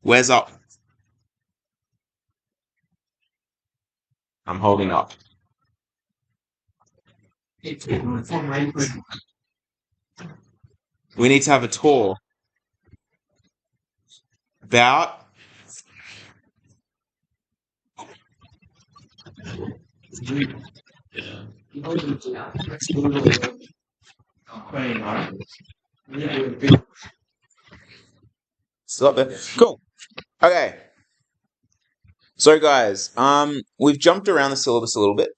Where's up? I'm holding up. We need to have a tour about stop there. Cool. Okay. So guys, we've jumped around the syllabus a little bit.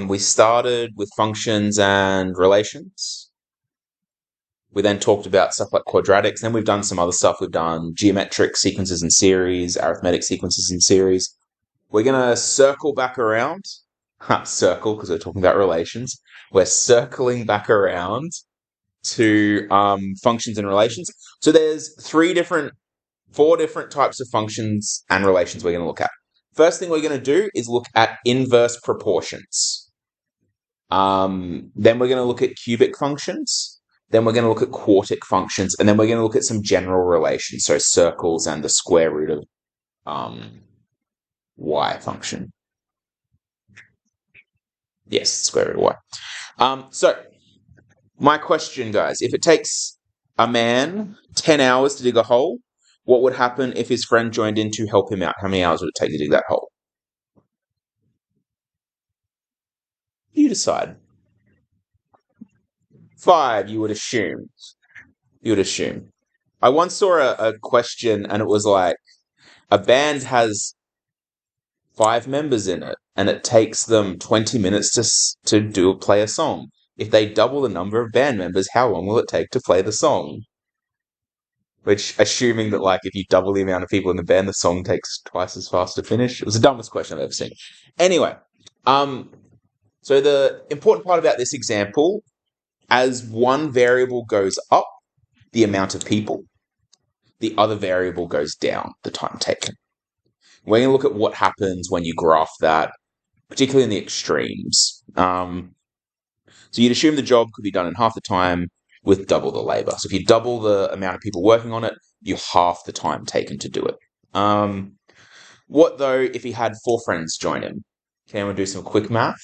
We started with functions and relations. We then talked about stuff like quadratics. Then we've done some other stuff. We've done geometric sequences and series, arithmetic sequences and series. We're going to circle back around. Circle, because we're talking about relations. We're circling back around to functions and relations. So there's four different types of functions and relations we're going to look at. First thing we're going to do is look at inverse proportions. Then we're going to look at cubic functions. Then we're going to look at quartic functions. And then we're going to look at some general relations, so circles and the square root of y function. Yes, square root of y. So my question, guys, if it takes a man 10 hours to dig a hole, what would happen if his friend joined in to help him out? How many hours would it take to dig that hole? You decide. 5, you would assume. I once saw a question and it was like, a band has 5 members in it and it takes them 20 minutes to play a song. If they double the number of band members, how long will it take to play the song? Which, assuming that, like, if you double the amount of people in the band, the song takes twice as fast to finish. It was the dumbest question I've ever seen. Anyway, so the important part about this example, as one variable goes up, the amount of people, the other variable goes down, the time taken. We're going to look at what happens when you graph that, particularly in the extremes. So you'd assume the job could be done in half the time with double the labor. So if you double the amount of people working on it, you half the time taken to do it. What though if he had 4 friends join him? Okay, I'm going to do some quick math.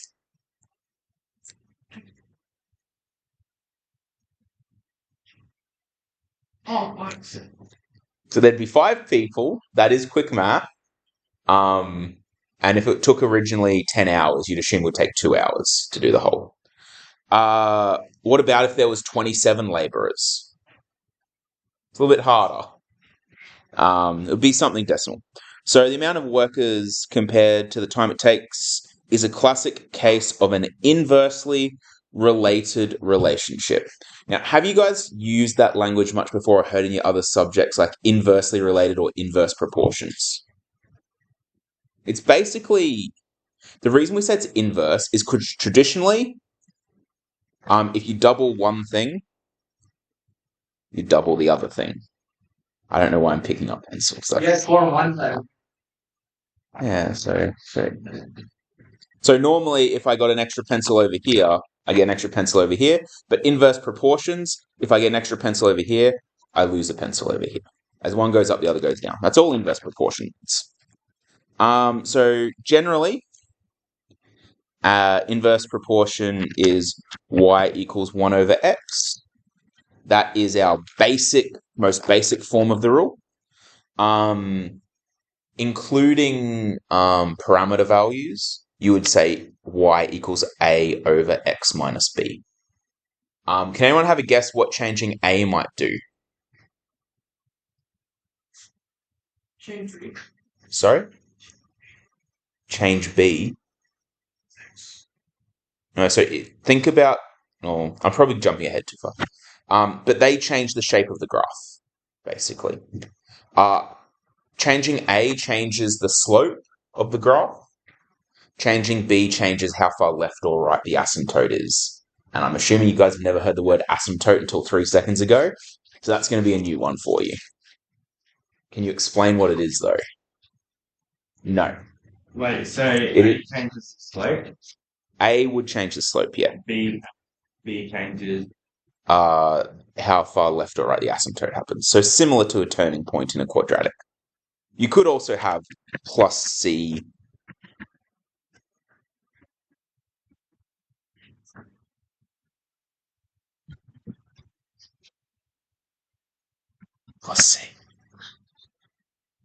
So there'd be 5 people. That is quick math. And if it took originally 10 hours, you'd assume it would take 2 hours to do the whole. What about if there was 27 laborers? It's a little bit harder. It would be something decimal. So the amount of workers compared to the time it takes is a classic case of an inversely related relationship. Now, have you guys used that language much before or heard in your other subjects like inversely related or inverse proportions? It's basically, the reason we say it's inverse is because traditionally, if you double one thing, you double the other thing. I don't know why I'm picking up pencils. Yes, for one time. Yeah, so normally if I got an extra pencil over here, I get an extra pencil over here. But inverse proportions, if I get an extra pencil over here, I lose a pencil over here. As one goes up, the other goes down. That's all inverse proportions. So generally, inverse proportion is y equals 1 over x. That is our most basic form of the rule. Including parameter values, you would say y equals a over x minus b. Can anyone have a guess what changing a might do? Change B. Sorry? Change b? No, so think about... Oh, I'm probably jumping ahead too far. But they change the shape of the graph, basically. Changing a changes the slope of the graph. Changing b changes how far left or right the asymptote is. And I'm assuming you guys have never heard the word asymptote until 3 seconds ago. So that's going to be a new one for you. Can you explain what it is, though? No. Wait, so A changes the slope? A would change the slope, yeah. B changes... How far left or right the asymptote happens. So similar to a turning point in a quadratic. You could also have plus C plus C.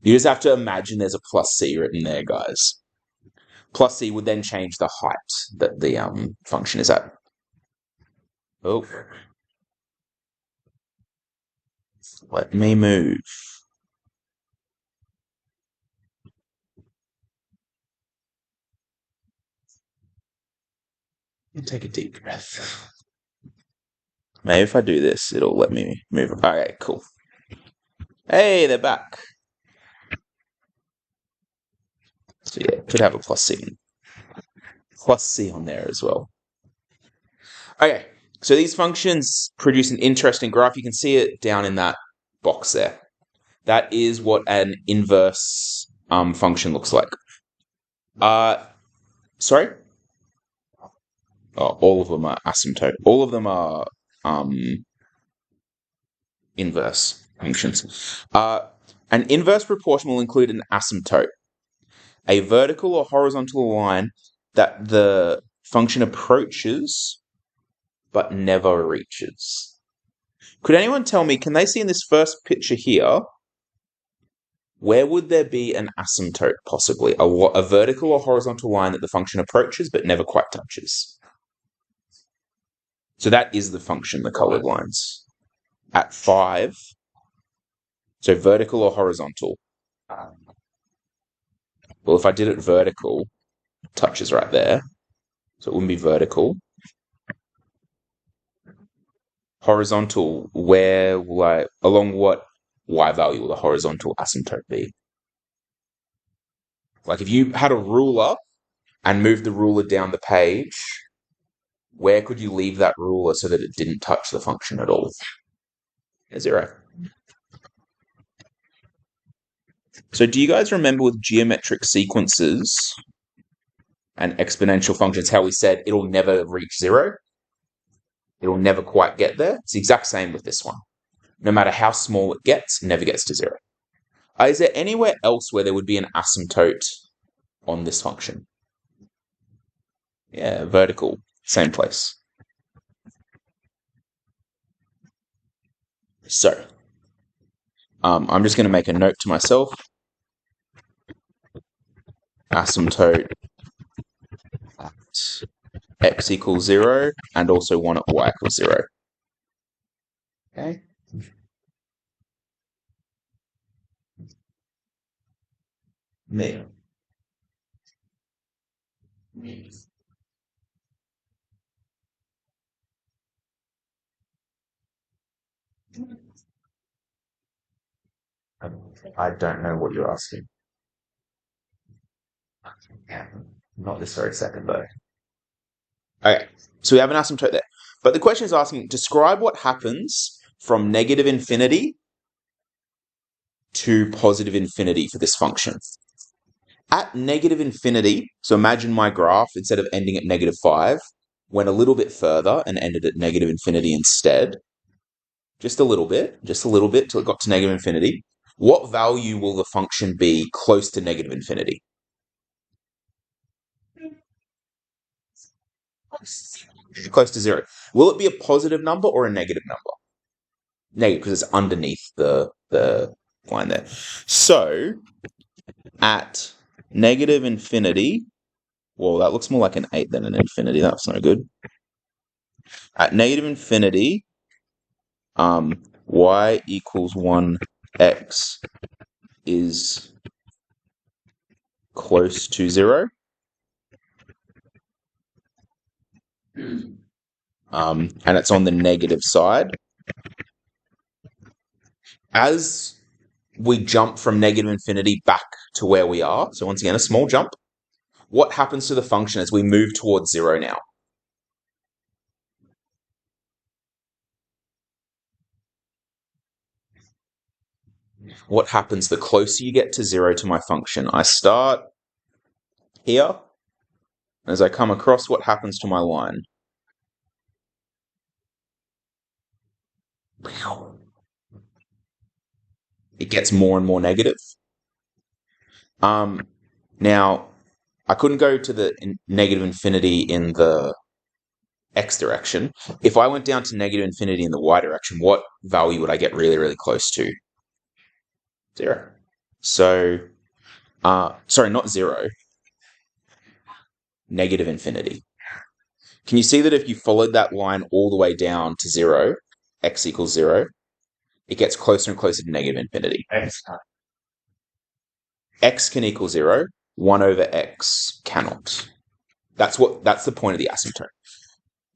You just have to imagine there's a plus C written there, guys. Plus C would then change the height that the function is at. Oh. Let me move. Take a deep breath. Maybe if I do this, it'll let me move. Okay, cool. Hey, they're back. So yeah, could have a plus C. Plus C on there as well. Okay, so these functions produce an interesting graph. You can see it down in that box there. That is what an inverse function looks like. Sorry? Oh, all of them are asymptote. All of them are inverse functions. An inverse proportion will include an asymptote, a vertical or horizontal line that the function approaches but never reaches. Could anyone tell me, can they see in this first picture here, where would there be an asymptote possibly? A vertical or horizontal line that the function approaches but never quite touches. So that is the function, the colored lines. At 5, so vertical or horizontal? Well, if I did it vertical, touches right there. So it wouldn't be vertical. Horizontal, where will along what y value will the horizontal asymptote be? Like if you had a ruler and moved the ruler down the page, where could you leave that ruler so that it didn't touch the function at all? 0. So do you guys remember with geometric sequences and exponential functions how we said it'll never reach 0? It'll never quite get there. It's the exact same with this one. No matter how small it gets, it never gets to 0. Is there anywhere else where there would be an asymptote on this function? Yeah, vertical, same place. So, I'm just going to make a note to myself. Asymptote at x equals 0 and also one at y equals 0. Okay. There. I don't know what you're asking. Not this very second, though. Okay, so we have an asymptote there. But the question is asking, describe what happens from negative infinity to positive infinity for this function. At negative infinity, so imagine my graph, instead of ending at -5, went a little bit further and ended at negative infinity instead. Just a little bit till it got to negative infinity. What value will the function be close to negative infinity? Close to 0. Will it be a positive number or a negative number? Negative, because it's underneath the line there. So, at negative infinity, well, that looks more like an 8 than an infinity. That's no good. At negative infinity, y equals 1x is close to 0. And it's on the negative side. As we jump from negative infinity back to where we are, so once again, a small jump, what happens to the function as we move towards 0 now? What happens the closer you get to 0 to my function? I start here. As I come across, what happens to my line? It gets more and more negative. Now, I couldn't go to the negative infinity in the x direction. If I went down to negative infinity in the y direction, what value would I get really, really close to? 0. So, sorry, not 0. Negative infinity. Can you see that if you followed that line all the way down to 0, x equals 0, it gets closer and closer to negative infinity? X can equal 0, 1 over x cannot. That's the point of the asymptote.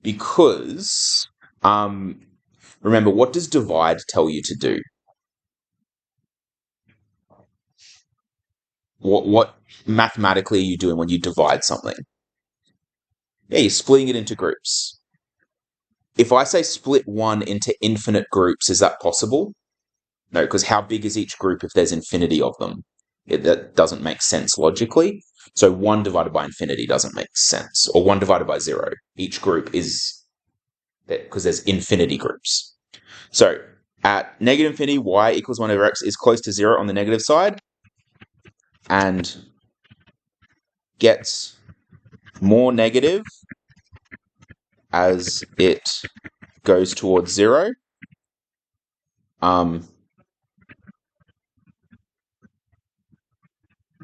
Because, remember, what does divide tell you to do? What mathematically are you doing when you divide something? Yeah, you're splitting it into groups. If I say split 1 into infinite groups, is that possible? No, because how big is each group if there's infinity of them? That doesn't make sense logically. So 1 divided by infinity doesn't make sense. Or 1 divided by 0. Each group is, because there's infinity groups. So at negative infinity, y equals 1 over x is close to 0 on the negative side and gets more negative as it goes towards 0.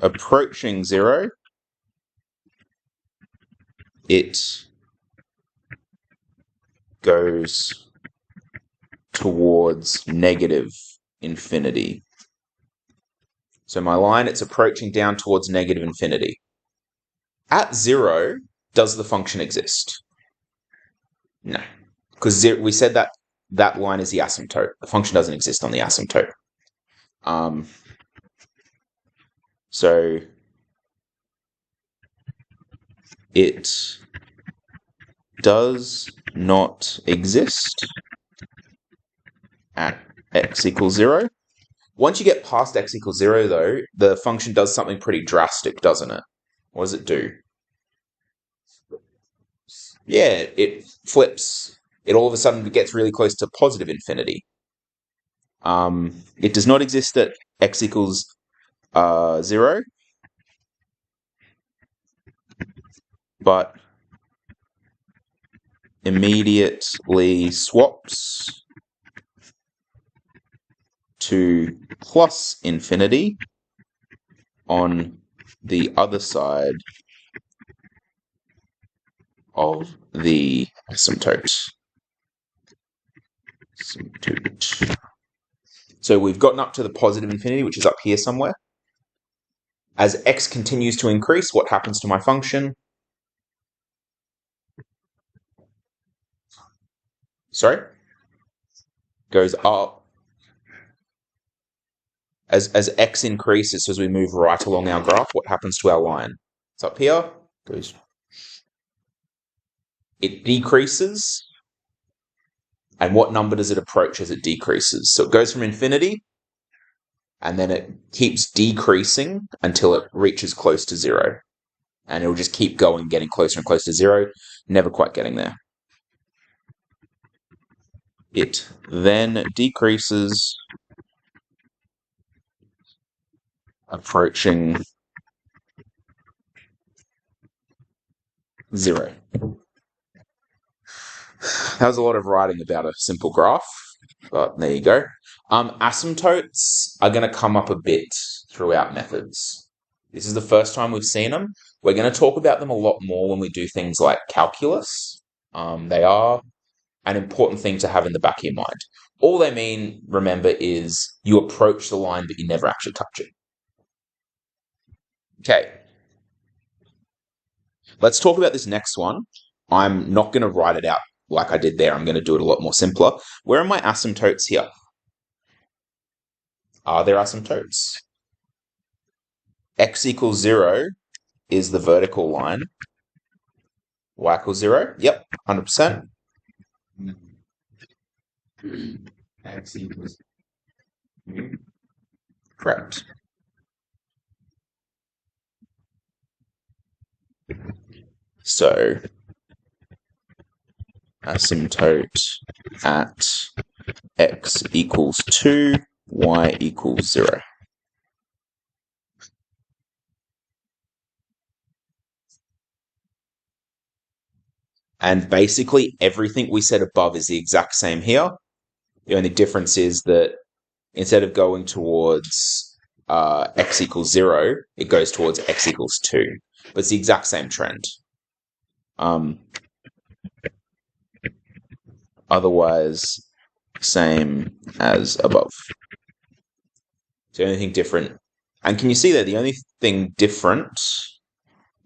Approaching 0, it goes towards negative infinity. So my line, it's approaching down towards negative infinity. At 0, does the function exist? No, because we said that that line is the asymptote. The function doesn't exist on the asymptote. So it does not exist at x equals 0. Once you get past x equals 0, though, the function does something pretty drastic, doesn't it? What does it do? Yeah, it flips. It all of a sudden gets really close to positive infinity. It does not exist at x equals 0, but immediately swaps to plus infinity on the other side of the asymptote. So we've gotten up to the positive infinity, which is up here somewhere. As x continues to increase, what happens to my function? Sorry? Goes up. As x increases, so as we move right along our graph, what happens to our line? It's up here. Goes. It decreases. And what number does it approach as it decreases? So it goes from infinity, and then it keeps decreasing until it reaches close to 0. And it'll just keep going, getting closer and closer to 0, never quite getting there. It then decreases, approaching 0. That was a lot of writing about a simple graph, but there you go. Asymptotes are going to come up a bit throughout methods. This is the first time we've seen them. We're going to talk about them a lot more when we do things like calculus. They are an important thing to have in the back of your mind. All they mean, remember, is you approach the line, but you never actually touch it. Okay. Let's talk about this next one. I'm not going to write it out like I did there. I'm going to do it a lot more simpler. Where are my asymptotes here? Are there asymptotes? X equals 0 is the vertical line. Y equals 0? Yep, 100%. X equals. Correct. So, asymptote at x equals 2, y equals 0. And basically everything we said above is the exact same here. The only difference is that instead of going towards x equals 0, it goes towards x equals 2. But it's the exact same trend. Otherwise, same as above. So the only thing different. And can you see that the only thing different...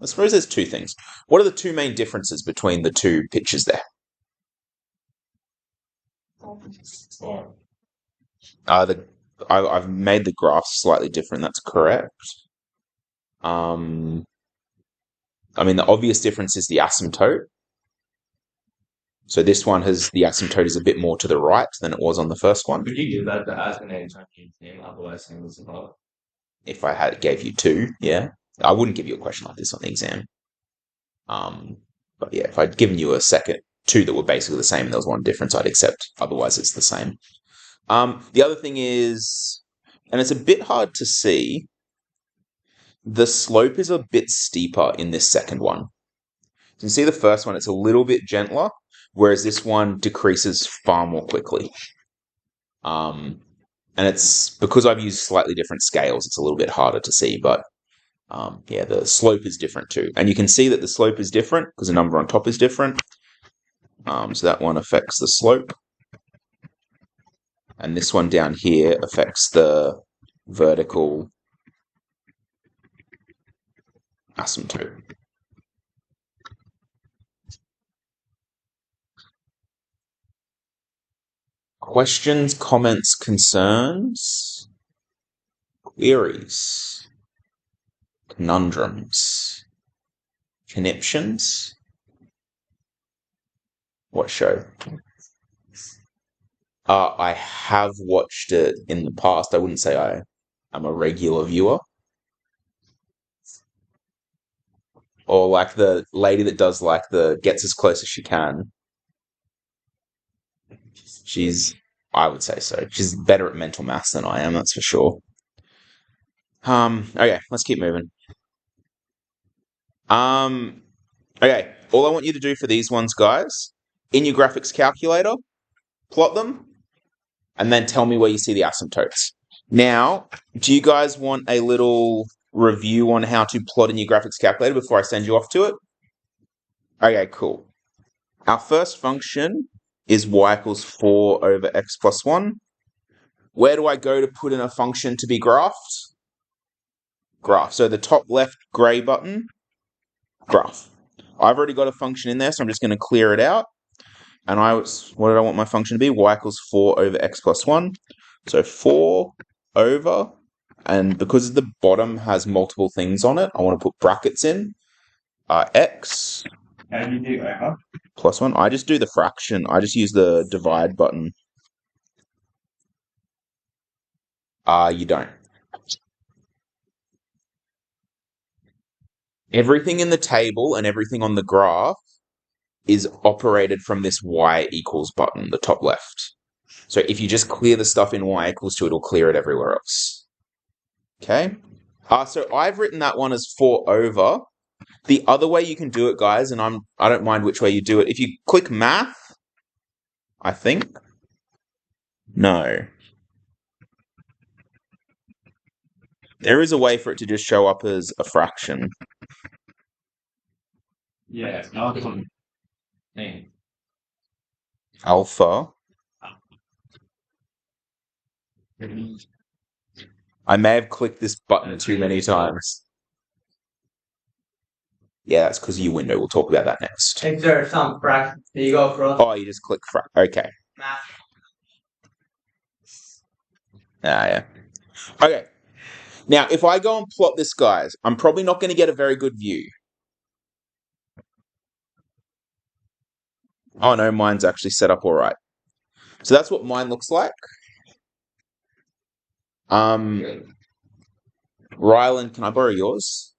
I suppose there's two things. What are the two main differences between the two pictures there? I've made the graphs slightly different. That's correct. I mean, the obvious difference is the asymptote. So this one has the asymptote is a bit more to the right than it was on the first one. Could you do that to ask an anytime you name, otherwise saying this above? If I gave you two, yeah. I wouldn't give you a question like this on the exam. But yeah, if I'd given you two that were basically the same and there was one difference, I'd accept. Otherwise, it's the same. The other thing is, and it's a bit hard to see, the slope is a bit steeper in this second one. You can see the first one, it's a little bit gentler, whereas this one decreases far more quickly. And it's because I've used slightly different scales, it's a little bit harder to see, but yeah, the slope is different too. And you can see that the slope is different because the number on top is different. So that one affects the slope. And this one down here affects the vertical asymptote. Questions, comments, concerns, queries, conundrums, conniptions. What show? I have watched it in the past. I wouldn't say I'm a regular viewer. Or like the lady that does like the gets as close as she can. I would say so. She's better at mental maths than I am, that's for sure. Okay, let's keep moving. Okay, all I want you to do for these ones, guys, in your graphics calculator, plot them, and then tell me where you see the asymptotes. Now, do you guys want a little review on how to plot in your graphics calculator before I send you off to it? Okay, cool. Our first function is y equals 4 over x plus 1. Where do I go to put in a function to be graphed? Graph. So the top left grey button, graph. I've already got a function in there, so I'm just going to clear it out. And what did I want my function to be? Y equals 4 over x plus 1. So 4 over, and because the bottom has multiple things on it, I want to put brackets in. X. How do you do that? Plus 1. I just do the fraction. I just use the divide button. You don't. Everything in the table and everything on the graph is operated from this y equals button, the top left. So if you just clear the stuff in y equals 2, it'll clear it everywhere else. Okay? So I've written that one as 4 over. The other way you can do it, guys, and I don't mind which way you do it. If you click math, I think. No. There is a way for it to just show up as a fraction. Yeah, it's not thing. Alpha. I may have clicked this button too many times. Yeah, that's because of your window. We'll talk about that next. Is there some fraction? There you go, bro. Oh, you just click okay. Math. Yeah. Okay. Now, if I go and plot this, guys, I'm probably not going to get a very good view. Oh no, mine's actually set up all right. So that's what mine looks like. Ryland, can I borrow yours?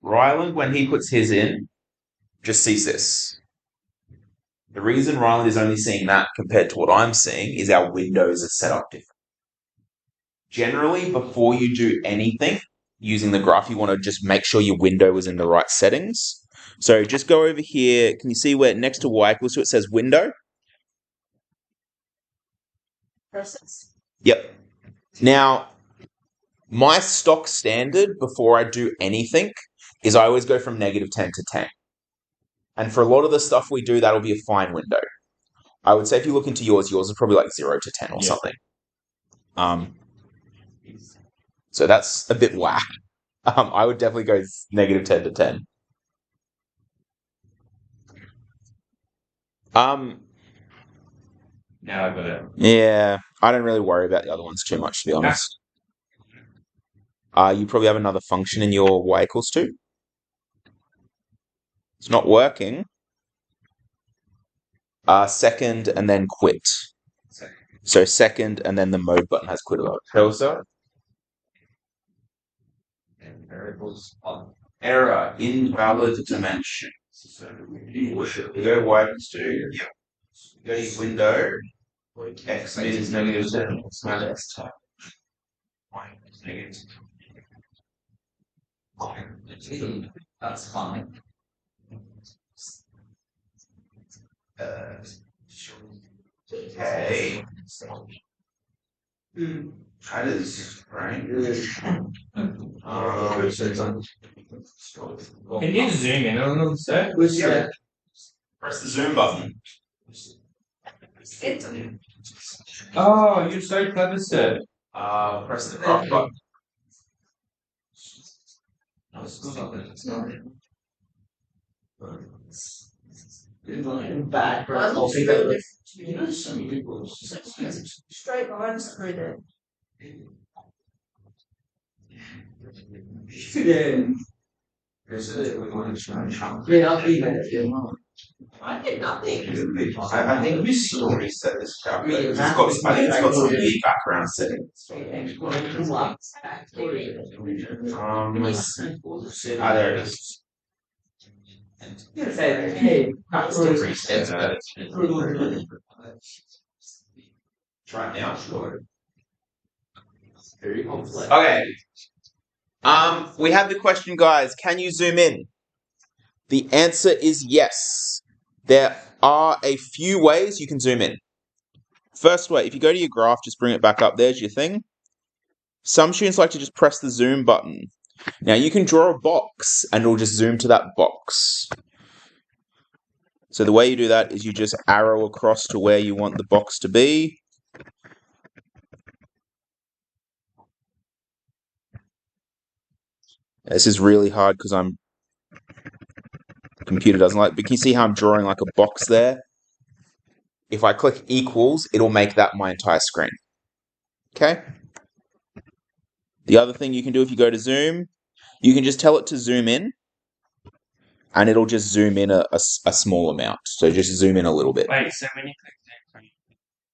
Ryland, when he puts his in, just sees this. The reason Ryland is only seeing that compared to what I'm seeing is our windows are set up different. Generally, before you do anything using the graph, you want to just make sure your window is in the right settings. So just go over here. Can you see where next to y equals to it says window? Yep. Now, my stock standard before I do anything is I always go from -10 to 10. And for a lot of the stuff we do, that'll be a fine window. I would say if you look into yours is probably like 0 to 10 or something. So that's a bit whack. I would definitely go -10 to 10. Now I got it. Yeah, I don't really worry about the other ones too much, to be honest. You probably have another function in your y equals to. It's not working. Second and then quit. So second and then the mode button has quit. Cursor. And variables on error, invalid dimension. So we go y equals to. Yep. Go to window. X is -10. It's minus 10. Y is -10. That's fine. Okay. That is right. Can you zoom in on them, sir? Yeah. Press the zoom button. Oh, you're so clever, sir. Press the crop button. Straight lines through there. Yeah, I'll leave it. I did nothing. I think we still reset this calculator. I think it's got some big background settings. There it is. Try it now. Very complex. Okay. We have the question, guys. Can you zoom in? The answer is yes. There are a few ways you can zoom in. First way, if you go to your graph, just bring it back up. There's your thing. Some students like to just press the zoom button. Now you can draw a box and it'll just zoom to that box. So the way you do that is you just arrow across to where you want the box to be. This is really hard because computer doesn't like, but can you see how I'm drawing like a box there? If I click equals, it'll make that my entire screen. Okay? The other thing you can do if you go to zoom, you can just tell it to zoom in, and it'll just zoom in a small amount. So just zoom in a little bit. Wait, so when you click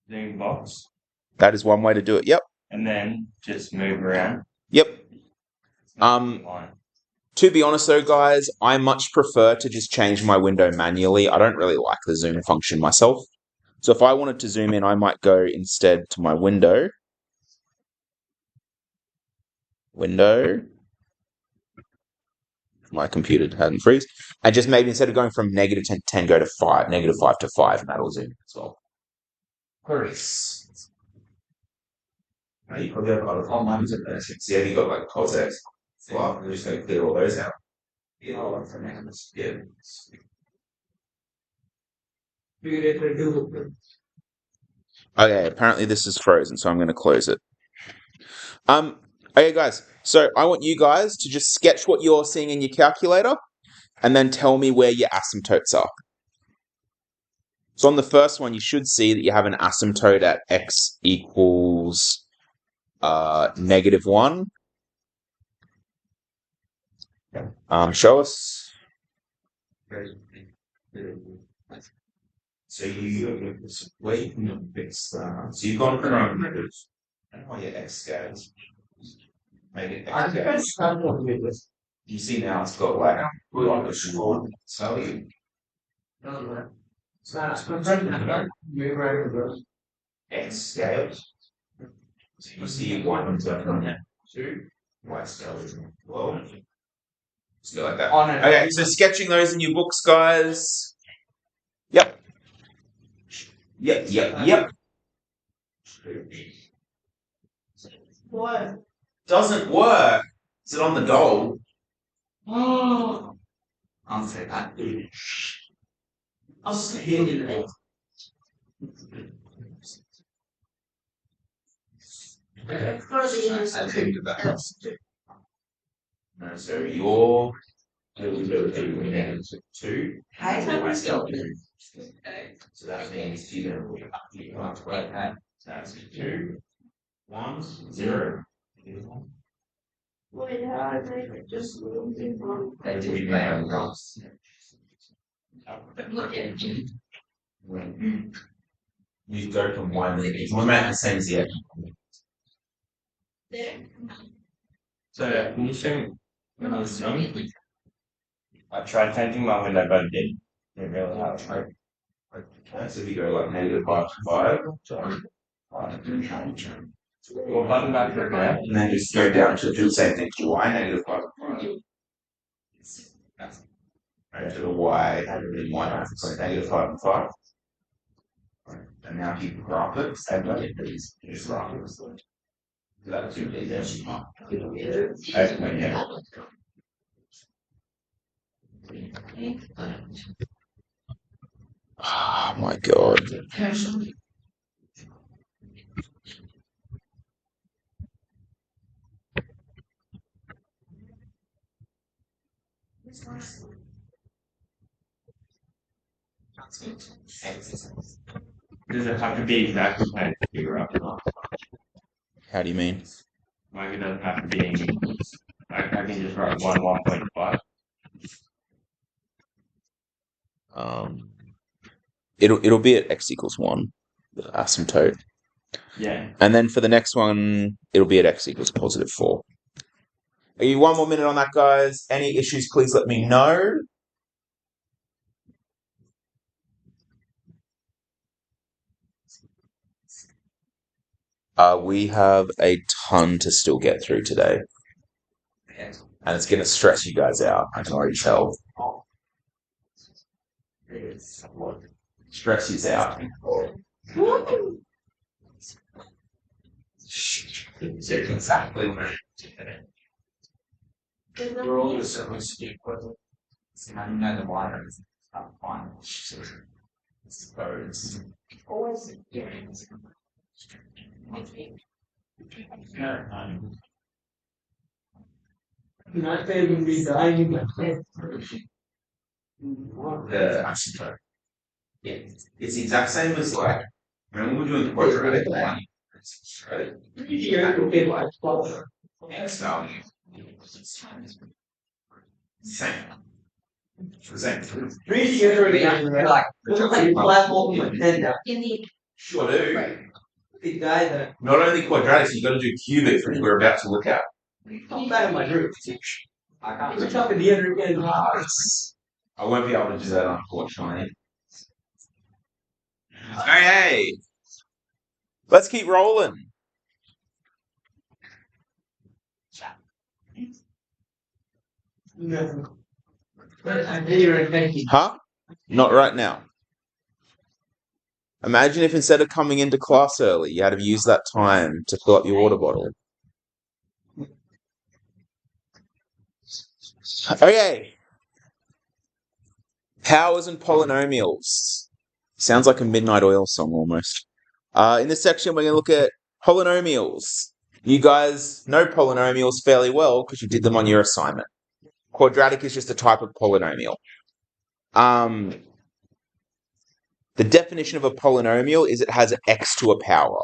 zoom box, that is one way to do it. Yep. And then just move around. Yep. To be honest though, guys, I much prefer to just change my window manually. I don't really like the zoom function myself. So if I wanted to zoom in, I might go instead to my window. My computer hadn't freeze. And just maybe instead of going from -10 to 10, go to 5, -5 to 5, and that'll zoom as well. Chris. You probably have a lot of online basics. Yeah, you got like context. Well, I'm just going to clear all those out. Yeah. Okay, apparently this is frozen, so I'm going to close it. Okay, guys. So I want you guys to just sketch what you're seeing in your calculator, and then tell me where your asymptotes are. So on the first one, you should see that you have an asymptote at x equals -1. Show us. So you fix that. So you've gone from your x scales. Make it x scales. You see now it's got like a short value. X scales. So you see 1 to 2 y scales. Well, Just go like that. On it. Okay, so sketching those in your books, guys. Yep. Yep. What? Doesn't work. Is it on the goal? Oh. I'll say that. I'll say it. I think that. No, so your two. So that means you're going to put right. That's 2, 1, 0. Just You go from 1 to 8. One amount the same as the other. So, can you show me when I was young? I tried changing my window, but it didn't really help. Okay, so if you go like -5 to 5. Well, button back to there. And then just go down to do the same thing to y, -5 to 5. Right, to the y, and y, so -5 to 5. Right. And now if you graph it, same way, you just graph it. So that's 2 d there. Okay, yeah. Oh my god. Does it have to be exactly how to figure out? How do you mean? Like it doesn't have to be. I can just write 1.5. It'll be at x equals 1, asymptote. Yeah. And then for the next one, it'll be at x equals positive 4. Are you 1 more minute on that, guys? Any issues, please let me know. We have a ton to still get through today. And it's going to stress you guys out, I can already tell. Stress you out. Exactly where we're all supposed to do equivalent. I know the water is not fine. Suppose. always not failing me dying like that. The asymptote. Yeah, it's the exact same as like when we're doing quadratic line. Right? X value. Same. Same. Sure do. The guy that Not only quadratics, you've got to do cubics, which we're about to look at. I'm back in my group. We're talking the other again. I won't be able to do that, unfortunately. Okay. Let's keep rolling. No. I'm here thinking. Huh? Not right now. Imagine if instead of coming into class early, you had to use that time to fill up your water bottle. Okay. Powers and polynomials. Sounds like a Midnight Oil song almost. In this section, we're going to look at polynomials. You guys know polynomials fairly well because you did them on your assignment. Quadratic is just a type of polynomial. The definition of a polynomial is it has x to a power.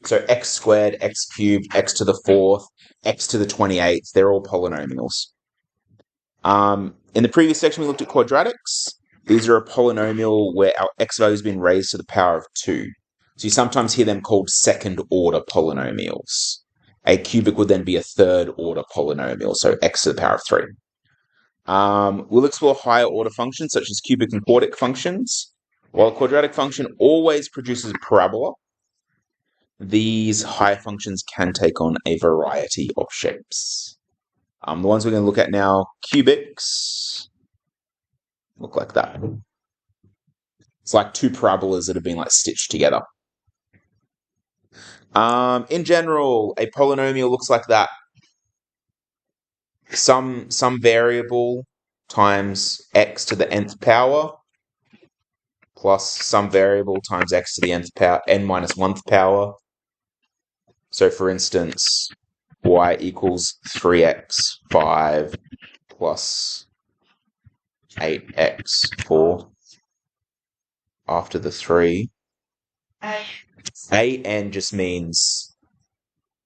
So x squared, x cubed, x to the 4th, x to the 28th, they're all polynomials. In the previous section, we looked at quadratics. These are a polynomial where our x value has been raised to the power of 2. So you sometimes hear them called second-order polynomials. A cubic would then be a third-order polynomial, so x to the power of 3. We'll explore higher-order functions, such as cubic and quartic functions. While a quadratic function always produces a parabola, these higher functions can take on a variety of shapes. The ones we're going to look at now, cubics, look like that. It's like two parabolas that have been like stitched together. In general, a polynomial looks like that. Some variable times x to the nth power plus some variable times x to the nth power, n minus 1th power. So for instance, y equals 3x5 plus 8x4 after the 3. A-n just means,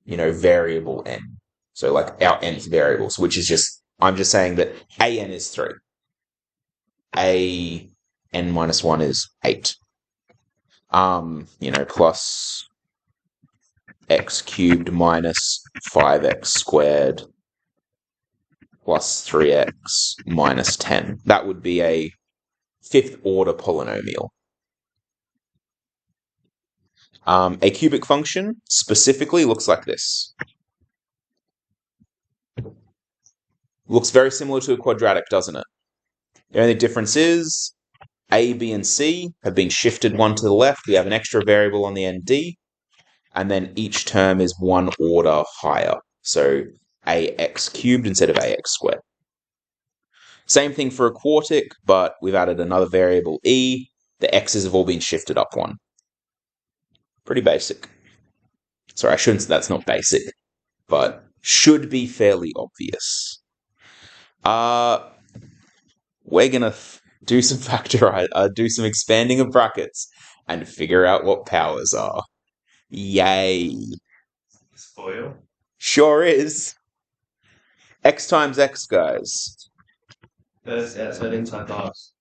variable n. So like our nth variables, which is I'm just saying that a-n is 3. A-n minus 1 is 8. Plus x cubed minus 5x squared plus 3x minus 10. That would be a 5th order polynomial. A cubic function specifically looks like this. Looks very similar to a quadratic, doesn't it? The only difference is a, b, and c have been shifted one to the left. We have an extra variable on the end, d, and then each term is one order higher. So ax cubed instead of ax squared. Same thing for a quartic, but we've added another variable, e. The x's have all been shifted up one. Pretty basic. Sorry, I shouldn't say that's not basic, but should be fairly obvious. We're gonna do some do some expanding of brackets and figure out what powers are. Yay. Spoil. Sure is. X times x, guys. That's outside inside box.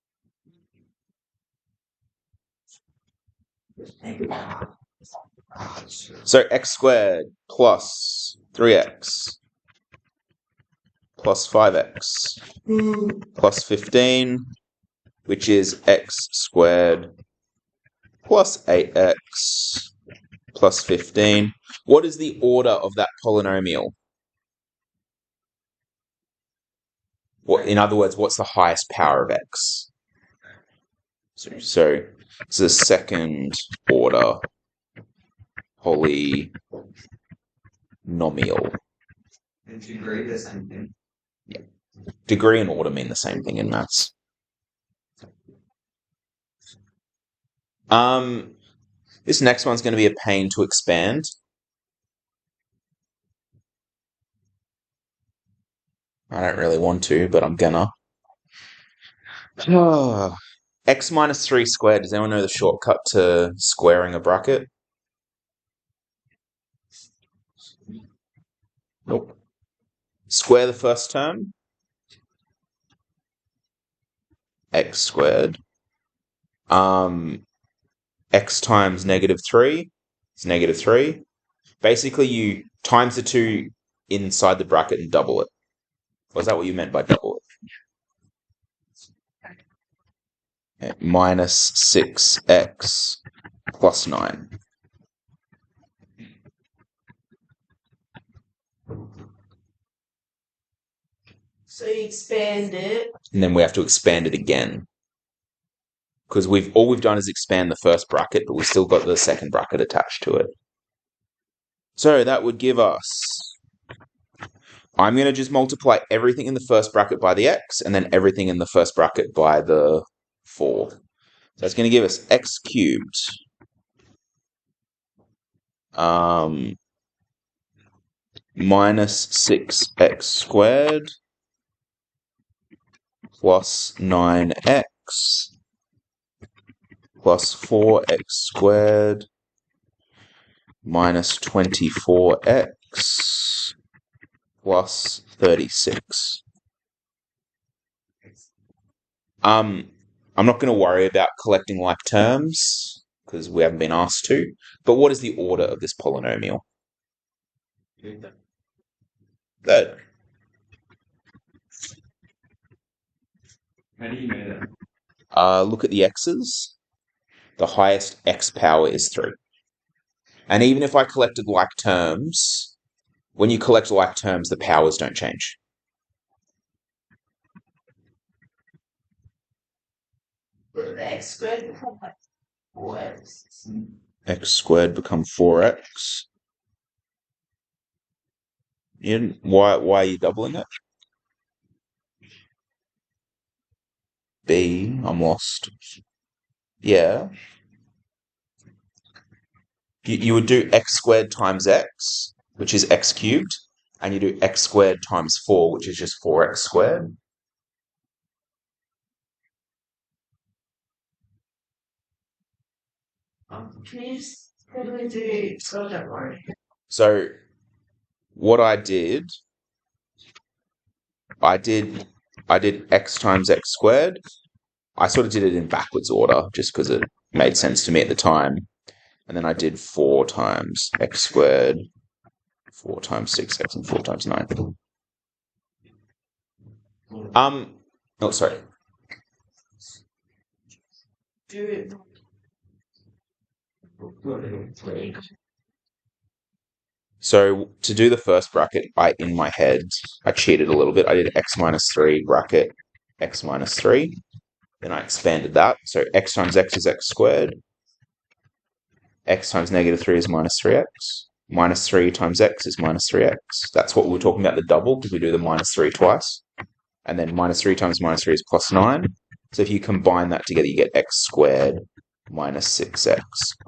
So x squared plus 3x plus 5x plus 15, which is x squared plus 8x plus 15. What is the order of that polynomial? In other words, what's the highest power of x? So it's a second order polynomial. And degree the same thing. Yeah. Degree and order mean the same thing in maths. This next one's going to be a pain to expand. I don't really want to, but I'm gonna. X minus 3 squared. Does anyone know the shortcut to squaring a bracket? Nope. Square the first term. X squared. X times negative 3 is negative 3. Basically, you times the 2 inside the bracket and double it. Was that what you meant by double it? Okay. Minus 6x plus 9. So you expand it. And then we have to expand it again. Because all we've done is expand the first bracket, but we've still got the second bracket attached to it. So that would give us... I'm going to just multiply everything in the first bracket by the x, and then everything in the first bracket by the 4. So that's going to give us x cubed minus 6x squared plus 9x plus 4x squared minus 24x plus 36. I'm not going to worry about collecting like terms because we haven't been asked to, but what is the order of this polynomial? Good. How do you know that? Look at the x's. The highest x power is 3. And even if I collected like terms, when you collect like terms, the powers don't change. The x squared become like 4x. X squared become 4x. Why are you doubling it? B, I'm lost. Yeah. You would do x squared times x, which is x cubed, and you do x squared times 4, which is just 4x squared. Can you just quickly do spell that word? So what I did I did x times x squared. I sort of did it in backwards order just because it made sense to me at the time. And then I did 4 times x squared, 4 times 6x, and 4 times 9. Oh, sorry. So to do the first bracket, in my head, I cheated a little bit. I did x minus 3 bracket x minus 3. Then I expanded that. So x times x is x squared. X times negative 3 is minus 3x. Minus 3 times x is minus 3x. That's what we were talking about, the double, because we do the minus 3 twice. And then minus 3 times minus 3 is plus 9. So if you combine that together, you get x squared minus 6x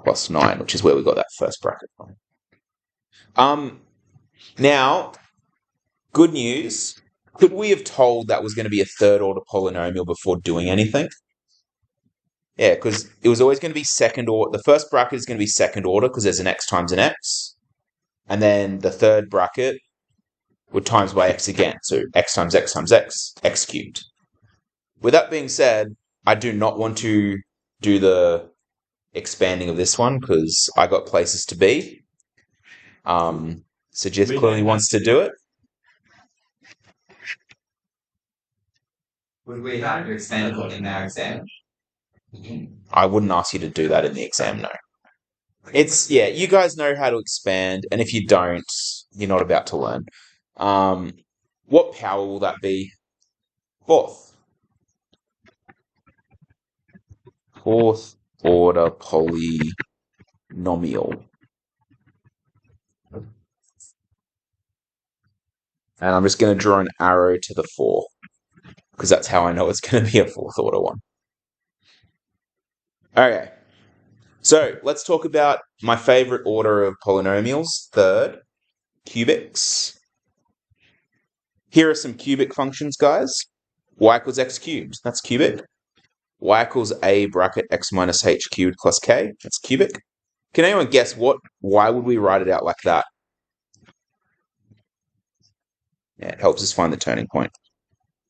plus 9, which is where we got that first bracket from. Now, good news. Could we have told that was going to be a third order polynomial before doing anything? Yeah, because it was always going to be second order. The first bracket is going to be second order because there's an x times an x. And then the third bracket would times by x again. So x times x times x, x cubed. With that being said, I do not want to do the expanding of this one because I got places to be. So Jeff clearly wants to do it. Would we have to expand it in our exam? I wouldn't ask you to do that in the exam, no. Yeah, you guys know how to expand, and if you don't, you're not about to learn. What power will that be? Fourth order polynomial. And I'm just going to draw an arrow to the 4, because that's how I know it's going to be a fourth order one. Okay, so let's talk about my favorite order of polynomials, third, cubics. Here are some cubic functions, guys. Y equals x cubed, that's cubic. Y equals a bracket x minus h cubed plus k, that's cubic. Can anyone guess why would we write it out like that? Yeah, it helps us find the turning point.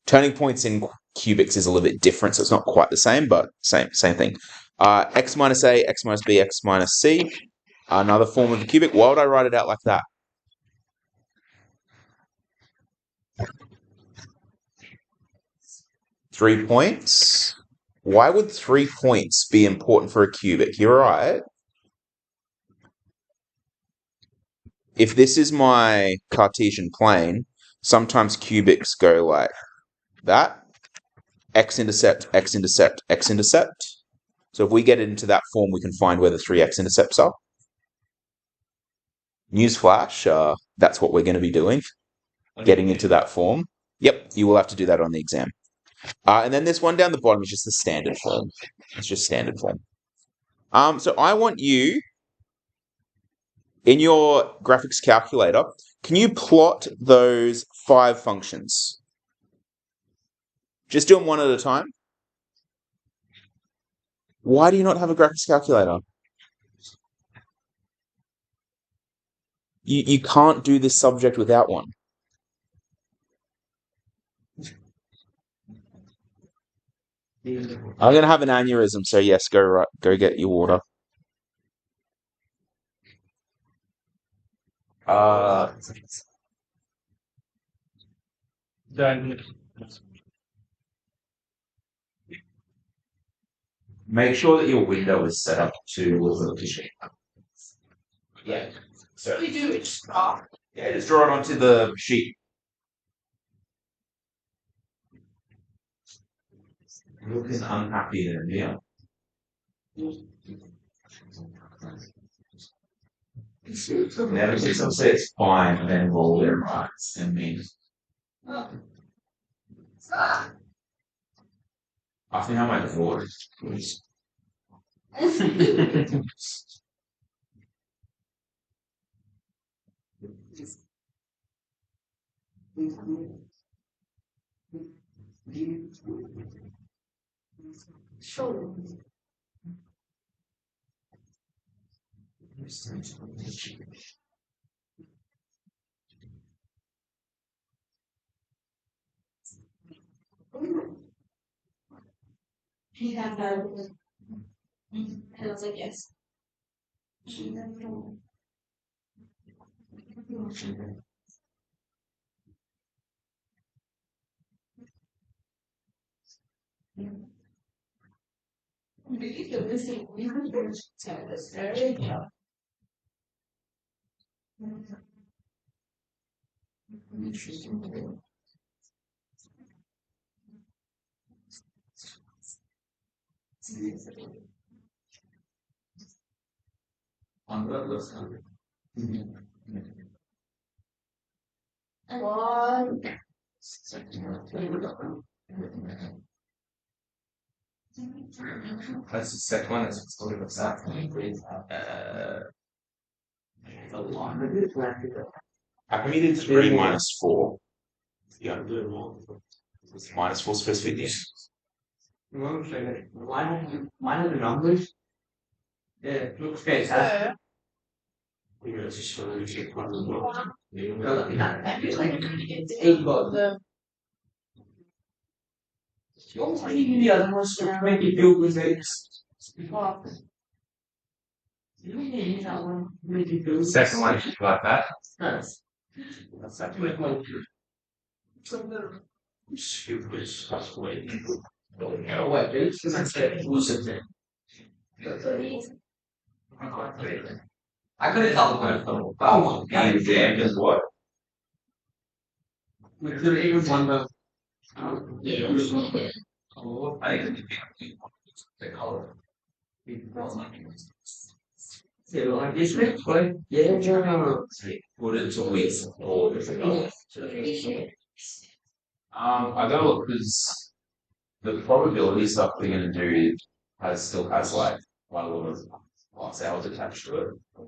Turning points in cubics is a little bit different, so it's not quite the same, but same thing. X minus a, x minus b, x minus c. Another form of a cubic. Why would I write it out like that? Three points. Why would 3 points be important for a cubic? You're right. If this is my Cartesian plane, sometimes cubics go like that. X-intercept, x-intercept, x-intercept. So if we get it into that form, we can find where the 3 x-intercepts are. Newsflash, that's what we're going to be doing, getting into that form. Yep, you will have to do that on the exam. And then this one down the bottom is just the standard form. It's just standard form. So I want you, in your graphics calculator, can you plot those 5 functions? Just do them one at a time. Why do you not have a graphics calculator? You can't do this subject without one. I'm going to have an aneurysm, so yes, go get your water. Then Make sure that your window is set up to yeah. So We do it just draw. yeah, just draw it onto the sheet. looking unhappy then, yeah. Never see some say it's fine and then roll their eyes and means. I think I might avoid. Sure. He had that. And I was like, yes. One. That's the second one. That's sort of exactly. How come you did 3 minus 4? Yeah. Minus 4 specifically. Mine are the numbers. Yeah, looks great. The other ones to make it feel with eggs. Second one, like that. That's actually like stupid stuff. Wait, I couldn't tell the phone. Oh my god, Damn is what? we could even one of I think the color. like this way. Yeah, Put it to weeks or I gotta look because the probability stuff we're gonna do still has like quite a lot of lost hours attached to it. For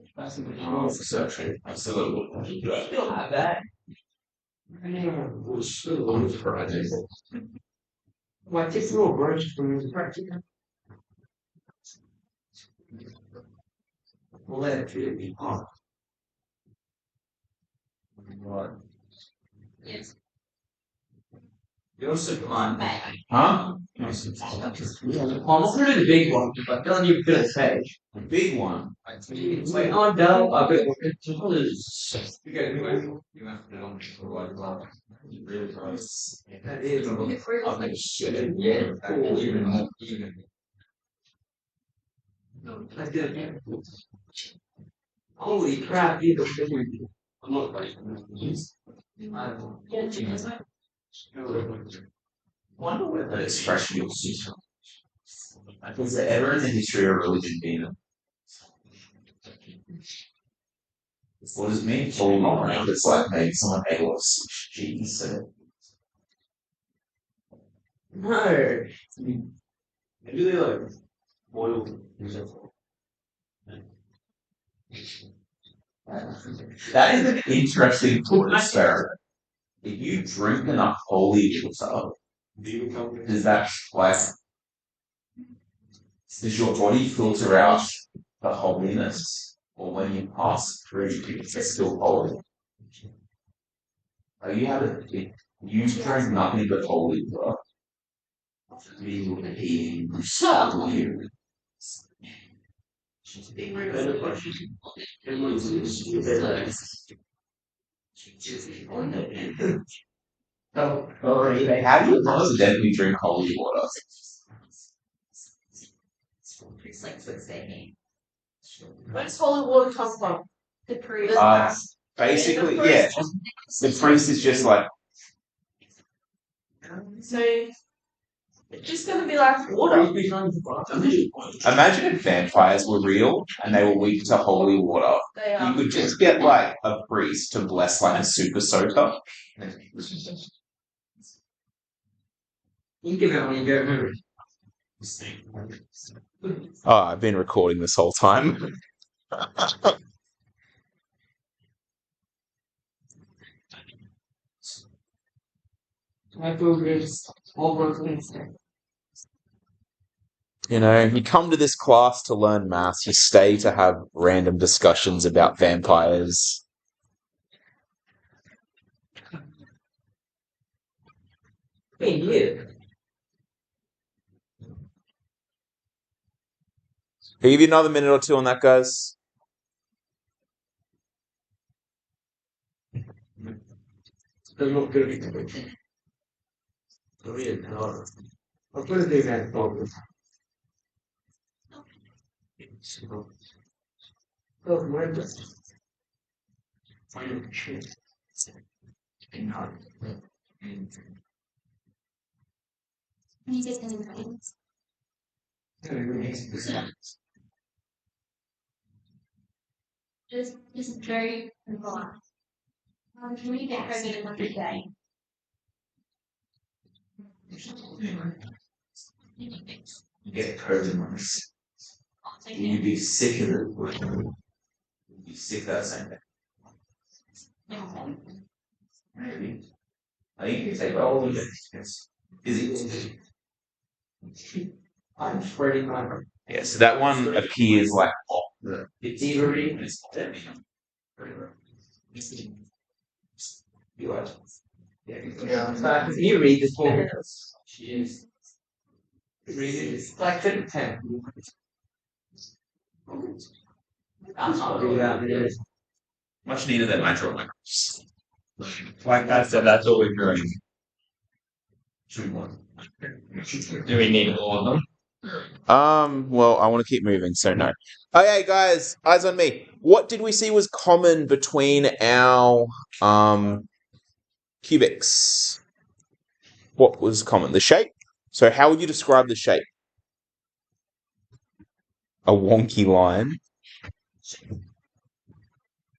searching. I still gotta look. still have that. On Friday. My typical branch from the practical. Let it be on. Right. Yes. You're so blind. Huh? I'm not gonna do the big one, but I feel like you're gonna say. The big one. Wait, I'm done. I'll get you gotta do it. You have to do it for a while. That is I'll make shit. yeah, even. I did it. Holy crap, you don't I'm not like Wonder where that expression is from. Has there ever in the history of religion been a what does it mean? It's like maybe someone ate a lot of cheese. No. Maybe they like boiled. That is an interesting thought experiment. If you drink enough holy water, does that like does your body filter out the holiness, or when you pass through, it's still holy? Like you have it. You drink nothing but holy water. How do you accidentally drink holy water? It's like saying. Where does holy water come from? The priest. Basically, yeah. The priest is just like So It's just gonna be like water. Imagine if vampires were real and they were weak to holy water. They You are. could just get like a priest to bless like a super soaker. You can get when you get married. Oh, I've been recording this whole time. My food is over. You know, you come to this class to learn maths, you stay to have random discussions about vampires. Hey, yeah. Can I give you another minute or two on that, guys? They're not good at it. I'll put it in that folder. Oh, where does it? Find a shit. In heart. You just gonna write. Just very relaxed. Can we get pregnant one day? Get COVID once. You'd be sick of it. You'd be sick that same day. Maybe. I think you take all of it. Yes. Is it? I'm spreading my heart. Yeah, so that one appears like off the It's eerie. You are. Yeah, in fact, if you read this book, she is. Read it, it's like 10. I'll do that. much needed that nitro micros. Like I said, that's all we're doing. Do we need all of them? Well, I want to keep moving, so no. Okay, guys, eyes on me. What did we see was common between our cubics? What was common? The shape. So how would you describe the shape? A wonky line.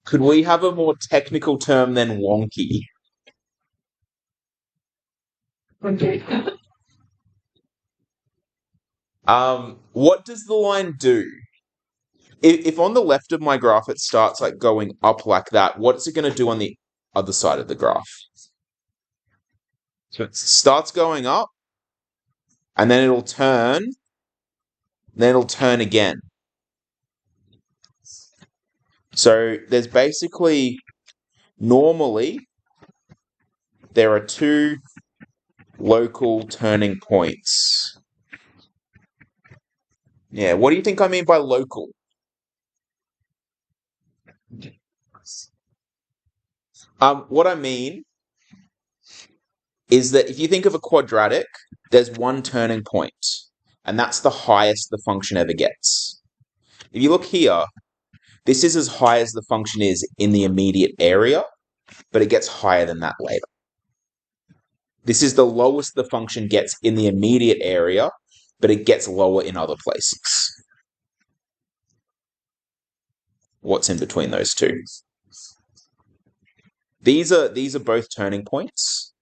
Could we have a more technical term than wonky? What does the line do? If on the left of my graph it starts like going up like that, what's it going to do on the other side of the graph? So it starts going up, and then it'll turn, then it'll turn again. So there's basically, normally, there are two local turning points. Yeah, what do you think I mean by local? What I mean is that if you think of a quadratic, there's one turning point, and that's the highest the function ever gets. If you look here, this is as high as the function is in the immediate area, but it gets higher than that later. This is the lowest the function gets in the immediate area, but it gets lower in other places. What's in between those two? These are both turning points.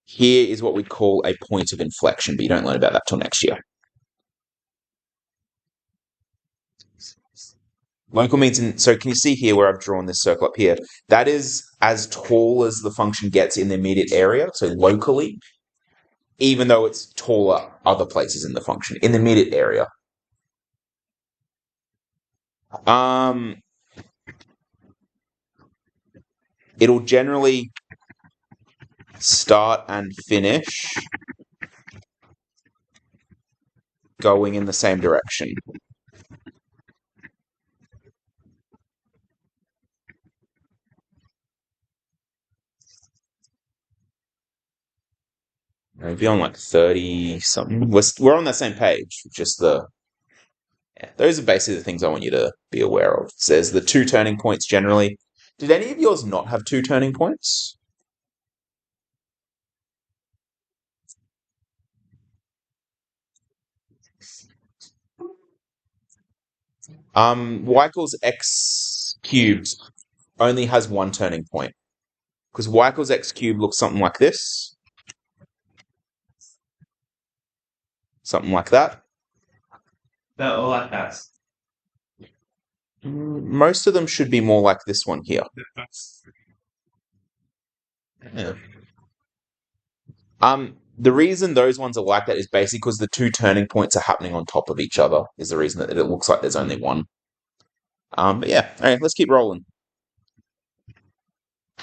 Here is what we call a point of inflection, but you don't learn about that till next year. Local means, so can you see here where I've drawn this circle up here? That is as tall as the function gets in the immediate area, so locally, even though it's taller other places in the function, in the immediate area. It'll generally start and finish going in the same direction. Maybe on like 30 something. We're on that same page, just those are basically the things I want you to be aware of. It says the two turning points generally. Did any of yours not have two turning points? Y equals x cubed only has one turning point. Because y equals x cubed looks something like this. Something like that. They're all like that. Most of them should be more like this one here. Yeah. The reason those ones are like that is basically because the two turning points are happening on top of each other, is the reason that it looks like there's only one. But yeah, okay, let's keep rolling.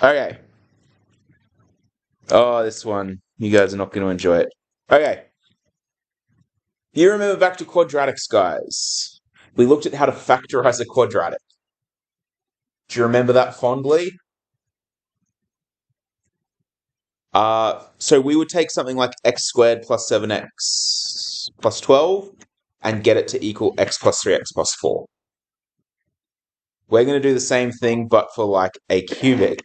Okay. Oh, this one, you guys are not going to enjoy it. Okay. You remember back to quadratics, guys. We looked at how to factorize a quadratic. Do you remember that fondly? So we would take something like x squared plus 7x plus 12 and get it to equal x plus 3x plus 4. We're going to do the same thing, but for like a cubic.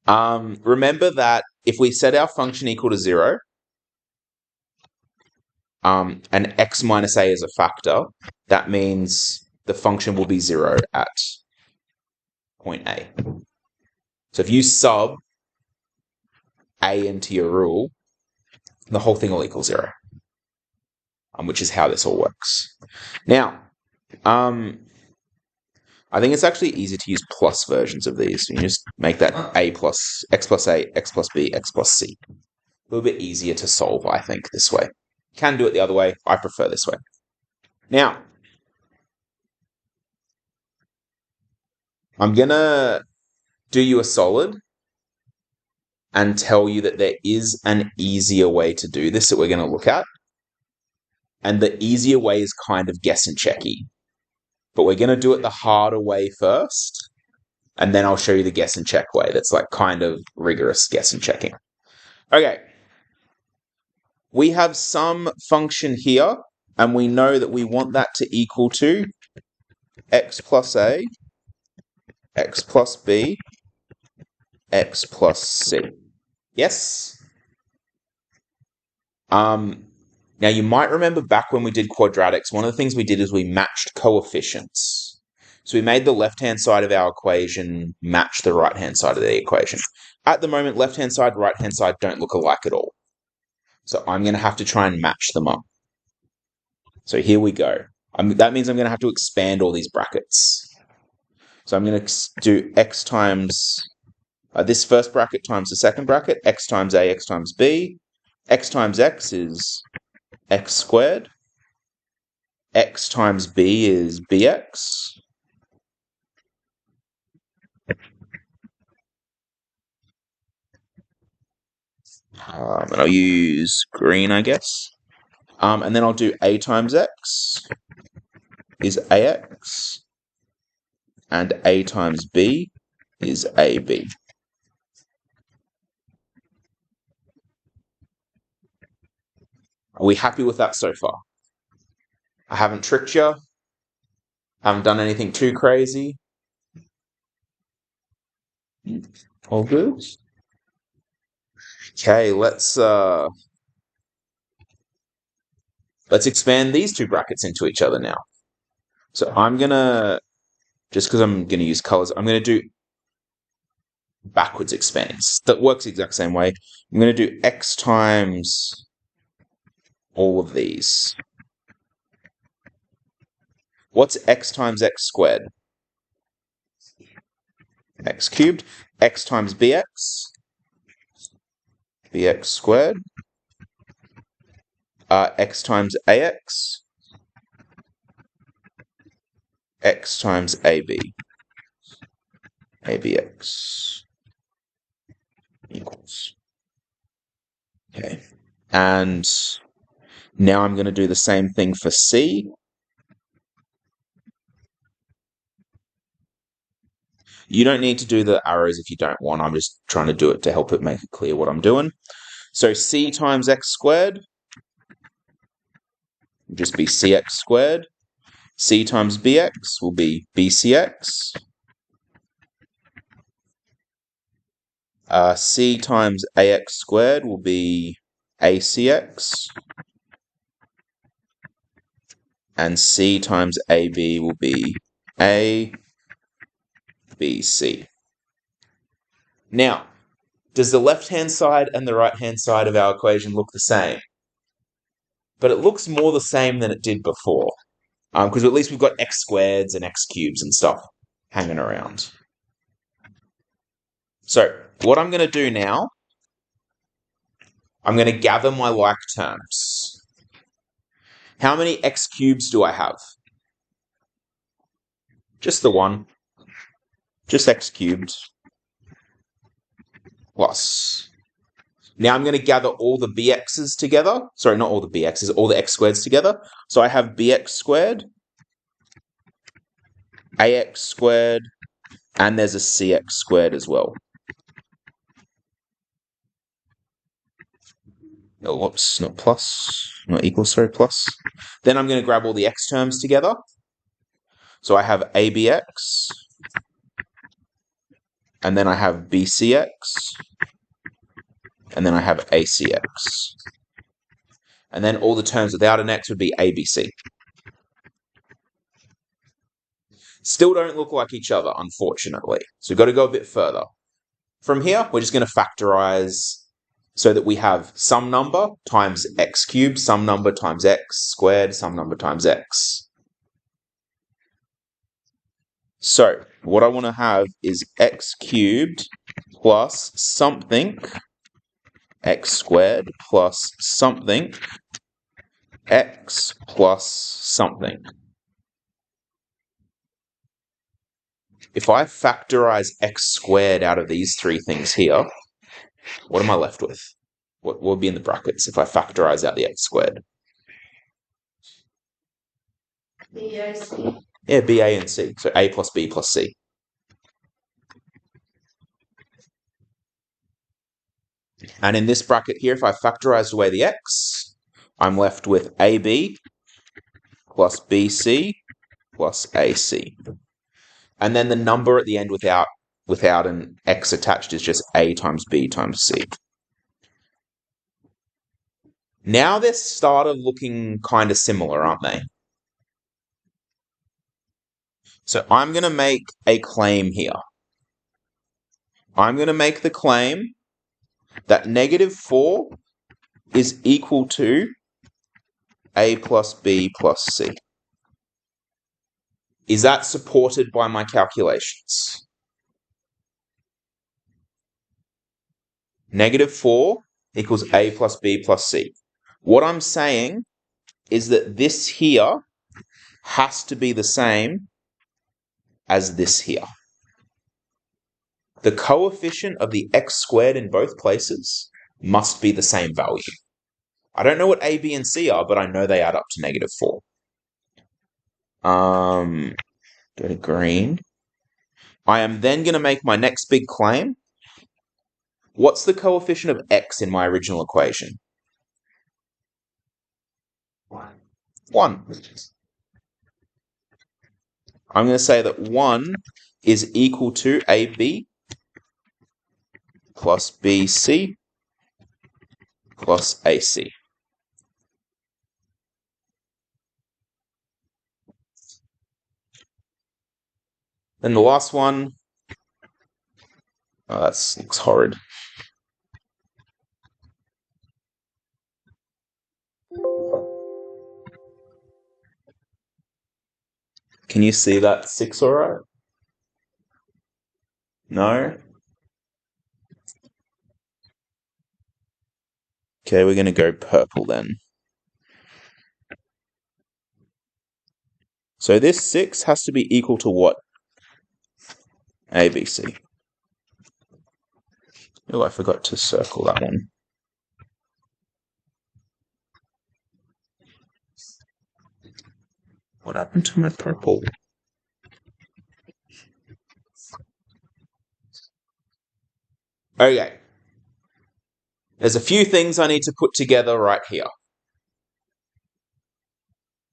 Remember that if we set our function equal to 0, and x minus a is a factor, that means the function will be 0 at point A. So if you sub a into your rule, the whole thing will equal 0, which is how this all works. Now, I think it's actually easier to use plus versions of these. You just make that a plus a, x plus b, x plus c. A little bit easier to solve, I think, this way. You can do it the other way. I prefer this way. Now, I'm going to do you a solid and tell you that there is an easier way to do this that we're going to look at. And the easier way is kind of guess and checky. But we're going to do it the harder way first. And then I'll show you the guess and check way. That's like kind of rigorous guess and checking. Okay. We have some function here, and we know that we want that to equal to x plus a, x plus b, x plus c. Yes? Now, you might remember back when we did quadratics, one of the things we did is we matched coefficients. So we made the left-hand side of our equation match the right-hand side of the equation. At the moment, left-hand side, right-hand side don't look alike at all. So I'm going to have to try and match them up. So here we go. That means I'm going to have to expand all these brackets. So I'm going to do x times this first bracket times the second bracket, x times a, x times b. X times x is x squared. X times b is bx. And I'll use green, I guess. And then I'll do a times x is ax. And a times b is ab. Are we happy with that so far? I haven't tricked you. Haven't done anything too crazy. All good? Okay, let's expand these two brackets into each other now. So I'm gonna, just because I'm gonna use colors, I'm gonna do backwards expands. That works the exact same way. I'm gonna do x times all of these. What's x times x squared? X cubed. X times bx. Bx squared. X times ax. X times ab. Abx equals. Okay. And now I'm going to do the same thing for c. You don't need to do the arrows if you don't want. I'm just trying to do it to help it make it clear what I'm doing. So c times x squared will just be cx squared. C times bx will be bcx. C times ax squared will be ACX, and C times AB will be A, B, C. Now, does the left-hand side and the right-hand side of our equation look the same? But it looks more the same than it did before, because at least we've got x squareds and x cubes and stuff hanging around. So what I'm going to do now, I'm going to gather my like terms. How many x cubes do I have? Just the one. Just x cubed plus. Now I'm going to gather all the bx's together. Sorry, not all the bx's, all the x squareds together. So I have bx squared, ax squared, and there's a cx squared as well. Oh, whoops, not plus, not equal, sorry, plus. Then I'm going to grab all the x terms together. So I have abx, and then I have bcx, and then I have acx. And then all the terms without an x would be abc. Still don't look like each other, unfortunately. So we've got to go a bit further. From here, we're just going to factorize so that we have some number times x cubed, some number times x squared, some number times x. So what I want to have is x cubed plus something x squared plus something x plus something. If I factorize x squared out of these three things here, what am I left with? What will be in the brackets if I factorize out the x squared? BAC. Yeah, b, a, and c. So a plus b plus c. And in this bracket here, if I factorized away the x, I'm left with ab plus bc plus ac. And then the number at the end without an x attached is just a times b times c. Now they're started looking kind of similar, aren't they? So I'm going to make a claim here. I'm going to make the claim that -4 is equal to a plus b plus c. Is that supported by my calculations? -4 equals a plus b plus c. What I'm saying is that this here has to be the same as this here. The coefficient of the x squared in both places must be the same value. I don't know what a, b, and c are, but I know they add up to -4. Go to green. I am then going to make my next big claim. What's the coefficient of x in my original equation? 1. I'm going to say that 1 is equal to AB plus BC plus AC. Then the last one, oh, that looks horrid. Can you see that 6 all right? No? Okay, we're going to go purple then. So this 6 has to be equal to what? ABC. Oh, I forgot to circle that one. What happened to my purple? Okay. There's a few things I need to put together right here.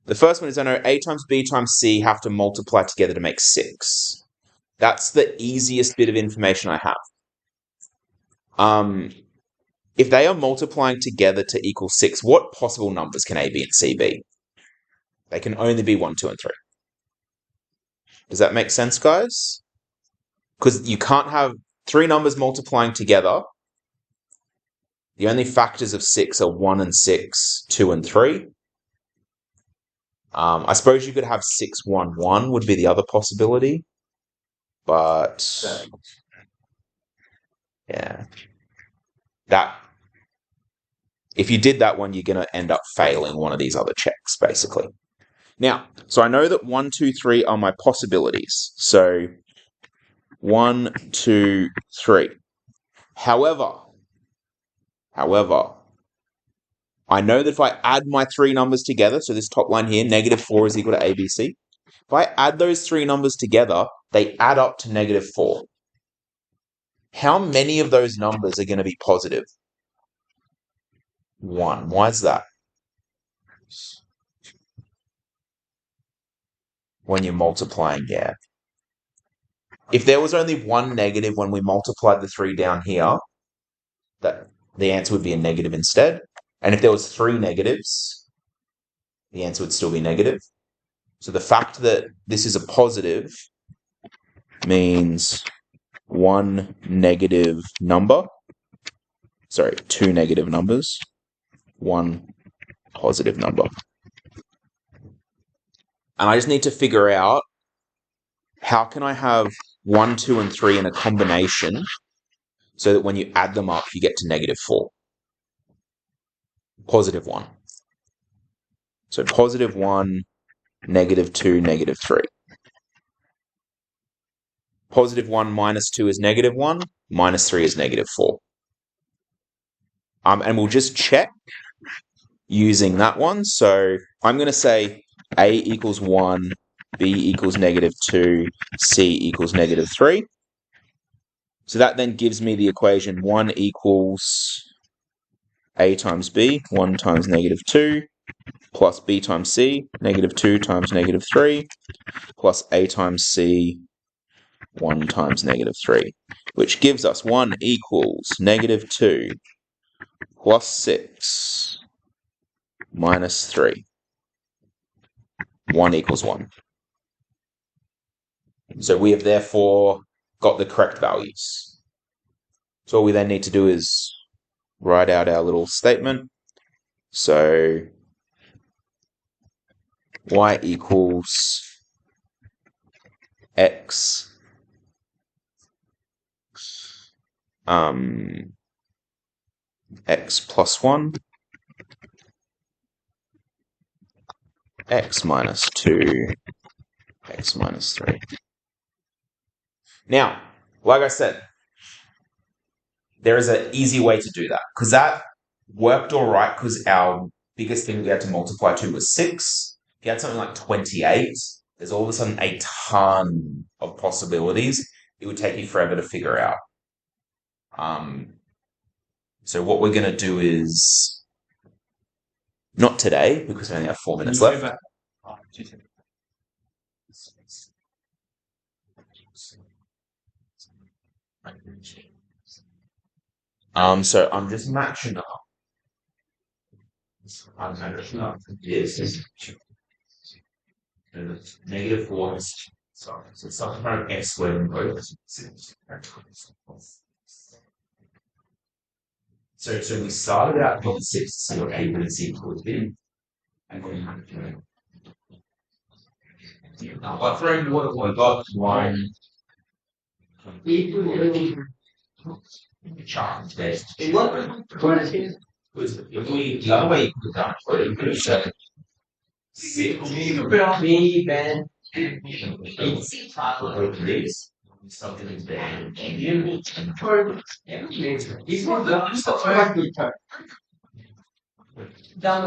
The first one is I know a times b times c have to multiply together to make 6. That's the easiest bit of information I have. if they are multiplying together to equal 6, what possible numbers can A, B, and C be? They can only be 1, 2, and 3. Does that make sense, guys? Because you can't have 3 numbers multiplying together. The only factors of 6 are 1 and 6, 2 and 3. I suppose you could have 6, 1, 1 would be the other possibility. But yeah, if you did that one, you're going to end up failing one of these other checks, basically. Now, so I know that 1, 2, 3 are my possibilities. So 1, 2, 3. However, I know that if I add my 3 numbers together, so this top line here, -4 is equal to ABC. If I add those 3 numbers together, they add up to -4. How many of those numbers are going to be positive? 1. Why is that? When you're multiplying, yeah. If there was only 1 negative when we multiplied the 3 down here, that the answer would be a negative instead. And if there was 3 negatives, the answer would still be negative. So the fact that this is a positive means 1 negative number. Sorry, 2 negative numbers. 1 positive number. And I just need to figure out how can I have 1, 2, and 3 in a combination so that when you add them up, you get to -4. +1. So +1, -2, -3. +1 minus 2 is -1, -3 is -4. And we'll just check using that one. So I'm going to say A equals 1, B equals -2, C equals -3. So that then gives me the equation 1 equals A times B, 1 times -2, plus B times C, -2 times -3, plus A times C, 1 times -3, which gives us 1 equals -2 plus 6 minus 3. 1 equals 1. So we have therefore got the correct values. So all we then need to do is write out our little statement. So y equals x x plus 1, x minus 2, x minus 3. Now, like I said, there is an easy way to do that, because that worked all right because our biggest thing we had to multiply to was 6. If you had something like 28, there's all of a sudden a ton of possibilities. It would take you forever to figure out. So what we're going to do is, not today, because we only have 4 minutes left. So I'm just matching up. I'm matching up this. -4. So something like x squared in both. So we started out with 6 to see what A, B, and C equals B. And then but from what we got, 1 chart based. If we the other way you could have done it, you could have said 6 this. Something is bad. Down